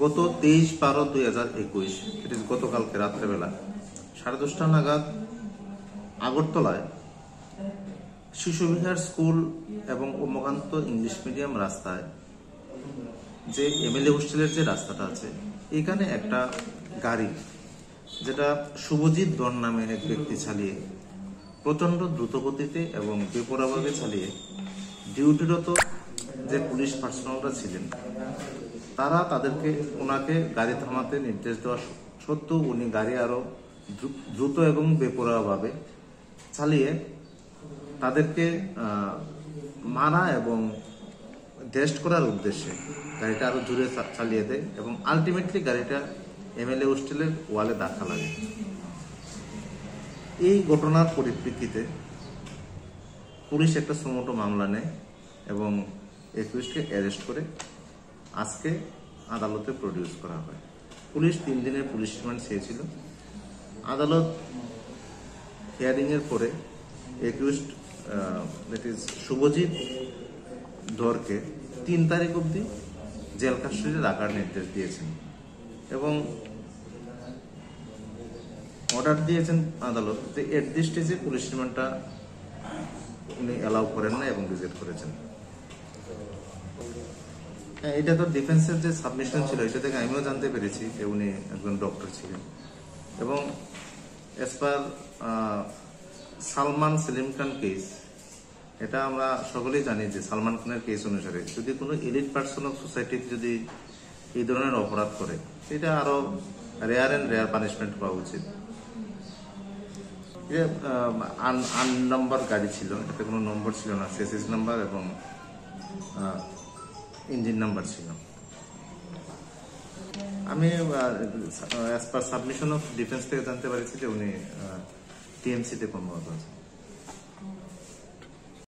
গত 23/12/2021 it is গতকালকে রাত্রেবেলা 10:30 নাগাদ আগরতলায় শিশুবিহার স্কুল এবং উমকান্ত ইংলিশ মিডিয়াম রাস্তায় যে এমএলএ হোস্টেলের যে রাস্তাটা আছে, এখানে একটা গাড়ি যেটা শুভজিৎ ধর নামে এক ব্যক্তি চালিয়ে প্রচন্ড দ্রুতগতিতে এবং বেপরোয়াভাবে চালিয়ে ডিউটিরত যে পুলিশ পার্সোনালরা ছিলেন তারা ওনাকে গাড়ি থামাতে নির্দেশ দেওয়া সত্ত্বেও উনি গাড়ি আরো দ্রুত এবং বেপরোয়াভাবে চালিয়ে তাদেরকে মারা এবং টেস্ট করার উদ্দেশ্যে গাড়িটা আরো জোরে চালিয়ে দেয় এবং আলটিমেটলি গাড়িটা এমএলএ হোস্টেলের ওয়ালে ধাক্কা লাগে। এই ঘটনার পরিপ্রেক্ষিতে পুলিশ একটা সুমোটো মামলা নেয় এবং একুশকে অ্যারেস্ট করে আজকে আদালতে প্রডিউস করা হয়। পুলিশ 3 দিনের পুলিশ রিমান্ড চেয়েছিল। আদালত হিয়ারিং এর পরে একুশড দ্যাট ইজ শুভজিৎ ধরকে 3 তারিখ অবধি জেল কাস্টডিতে রাখার নির্দেশ দিয়েছেন এবং অর্ডার দিয়েছেন আদালত যে এট দিস স্টেজে পুলিশ রিমান্ডটা উনি অ্যালাউ করেন না এবং রিজেক্ট করেছেন। এটা তো ডিফেন্সের যে সাবমিশন ছিল, এটা থেকে আমিও জানতে পেরেছি যে উনি একজন ডক্টর ছিলেন এবং এজ পার সালমান সেলিম খান কেস, এটা আমরা সকলেই জানি যে সালমান খানের কেস অনুসারে যদি কোনো এলিট পার্সন অফ সোসাইটিতে যদি এই ধরনের অপরাধ করে, এটা আরো রেয়ার এন্ড রেয়ার পানিশমেন্ট পাওয়া উচিত। আন নাম্বার গাড়ি ছিল, এটাতে কোনো নম্বর ছিল না, চেসিস নাম্বার এবং ইঞ্জিন নাম্বার ছিল। আমি as per submission of defence থেকে জানতে পারছি যে উনি টিএমসিতে কর্মরত আছেন।